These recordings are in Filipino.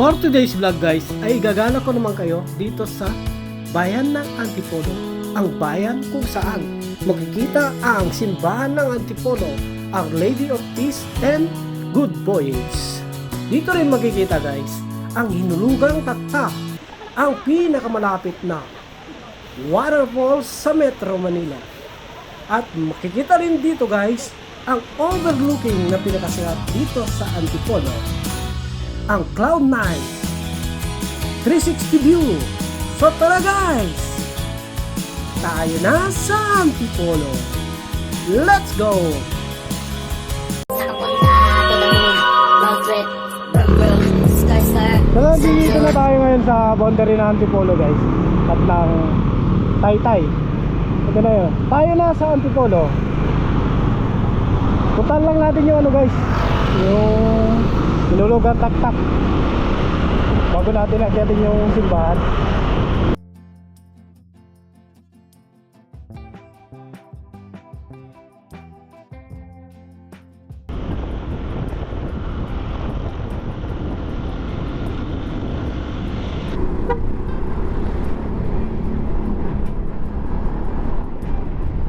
For today's vlog guys, ay gagala ko naman kayo dito sa bayan ng Antipolo. Ang bayan kung saan makikita ang simbahan ng Antipolo, Our Lady of Peace and Good Voyage. Dito rin makikita guys, ang hinulugang taktak, ang pinakamalapit na waterfalls sa Metro Manila. At makikita rin dito guys, ang overlooking na pinakasikat dito sa Antipolo, ang Cloud9 360 view. So tara guys, tayo na sa Antipolo. Let's go! So dito na tayo ngayon sa boundary ng Antipolo guys, at ng Taytay. Ito na yun, tayo na sa Antipolo. Puntahan lang natin yung ano guys, yung hinulugang taktak bago natin akyatin yung simbahan.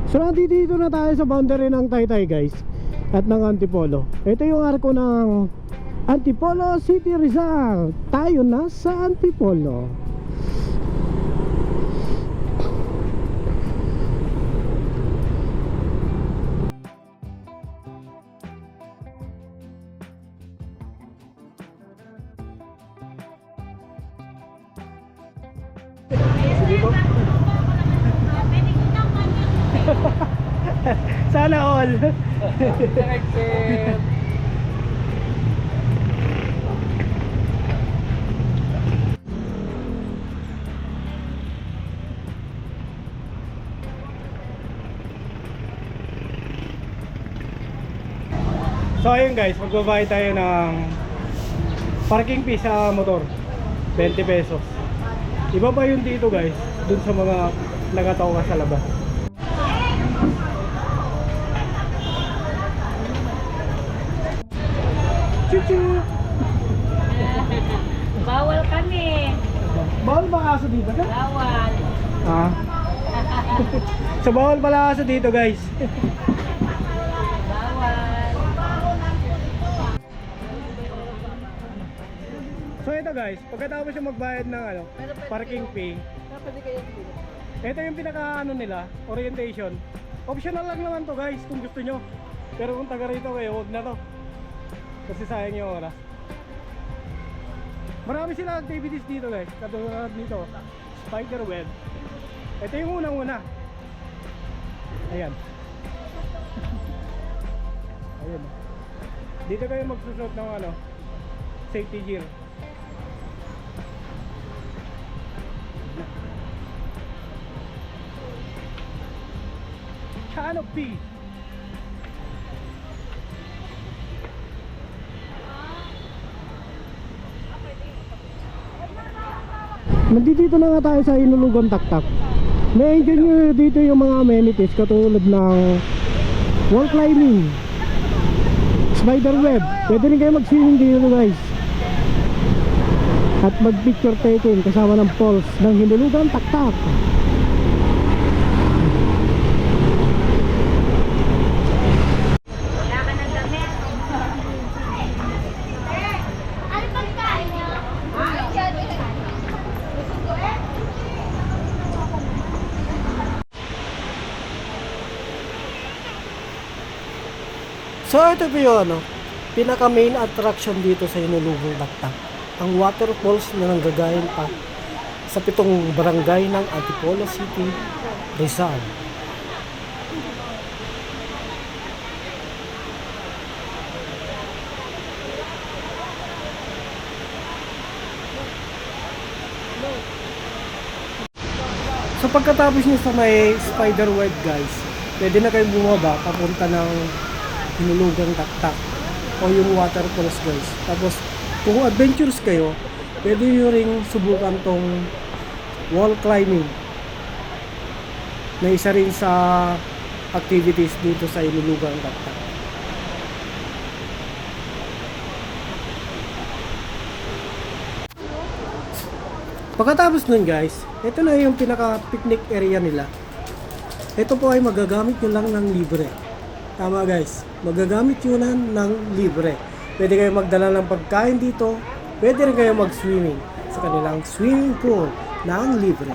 So nandito na tayo sa boundary ng Taytay guys at ng Antipolo. Ito yung arko ng Antipolo City, Rizal. Tayo na sa Antipolo. Sana all. So ayun guys, magbabayad tayo ng parking fee sa motor, 20 pesos. Iba pa yun dito guys, dun sa mga nakataw ka sa labas. Chuchu! Bawal kami. Bawal ba kaso dito? Bawal. Ah. So bawal pala kaso dito guys. Bawal. So ito guys, pagkatapos yung magbayad ng ano, parking fee, ito yung pinaka ano nila, orientation. Optional lang naman to guys kung gusto nyo. Pero kung taga rito kayo, huwag na to. Kasi sayang yung oras. Marami sila activities dito guys. Katulad dito, spider web. Ito yung unang-una. Ayan. Ayan. Dito kayo magsusot ng ano, safety gear. Canopy. Nandito na nga tayo sa hinulugang taktak. Na-enjoy nyo dito yung mga amenities katulad ng wall climbing, spider web. Pwede rin kayo mag-swimming dito guys. At mag-picture taking kasama ng falls ng hinulugang taktak. Wala ka ng damit. Ano pagkain niyo? So ito po yung ano, pinaka main attraction dito sa hinulugang taktak, ang waterfalls na nanggagaling pa sa 7 barangay ng Antipolo City, Rizal. So pagkatapos nyo sa may spider web guys, pwede na kayo bumaba papunta ng hinulugang taktak o yung waterfalls guys. Tapos kung adventurous kayo, pwede nyo ring subukan tong wall climbing na isa rin sa activities dito sa hinulugang taktak. Pagkatapos nun guys, ito na yung pinaka-picnic area nila. Ito po ay magagamit nyo lang ng libre. Tama guys, magagamit nyo lang ng libre. Pwede kayo magdala ng pagkain dito, pwede rin kayo mag-swimming sa kanilang swimming pool ng libre.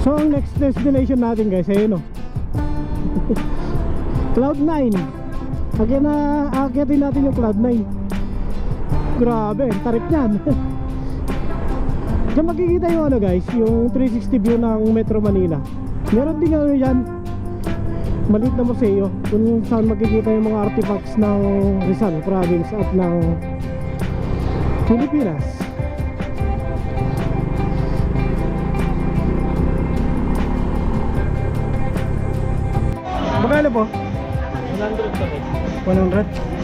So ang next destination natin guys, ayun o. Cloud9. Akyatin natin yung Cloud9. Grabe, tarip niyan. Diyan makikita yung ano guys, yung 360 view ng Metro Manila. Meron din ano yan, maliit na museo kung saan makikita yung mga artifacts ng Rizal Province at ng Pilipinas. Magkano po? 100 pa rin. 100?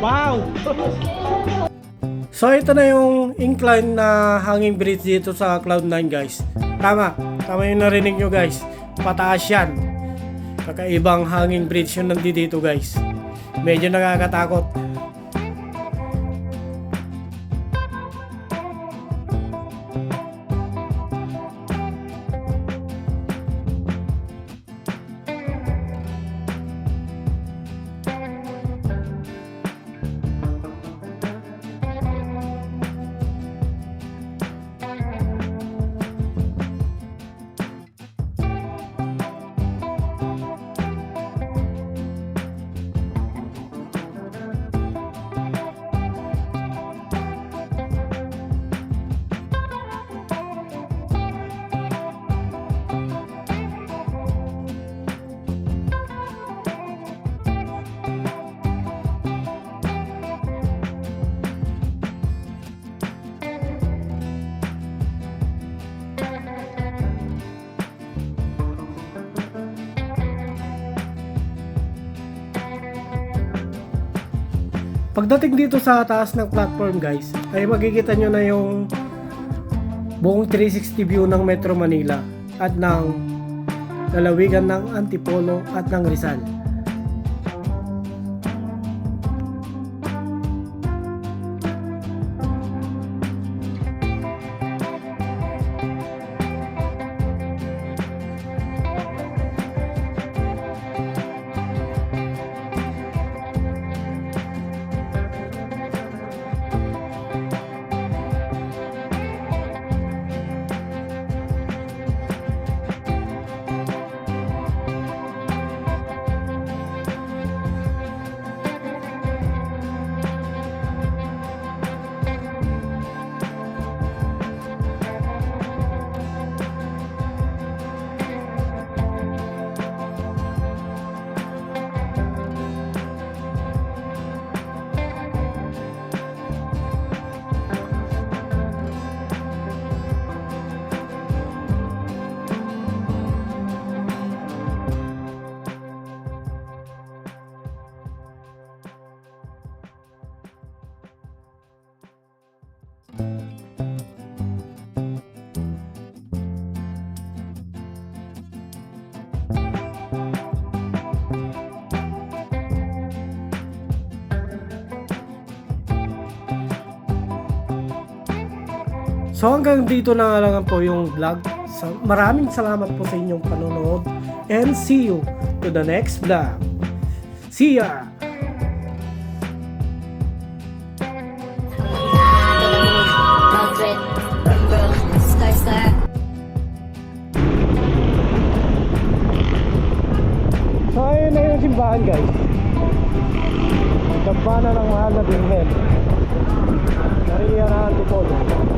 Wow! So ito na yung incline na hanging bridge dito sa Cloud9 guys. Tama yung narinig nyo guys. Pataas yan. Kakaibang hanging bridge yung nandito guys. Medyo nakakatakot. Pagdating dito sa taas ng platform guys, ay makikita nyo na yung buong 360 view ng Metro Manila at ng lalawigan ng Antipolo at ng Rizal. So hanggang dito na lang po yung vlog. Maraming salamat po sa inyong panonood. And see you to the next vlog. See ya! So ayun na yung simbahan guys. Gabana ng mahal na Birhen. Maria na Antipolo.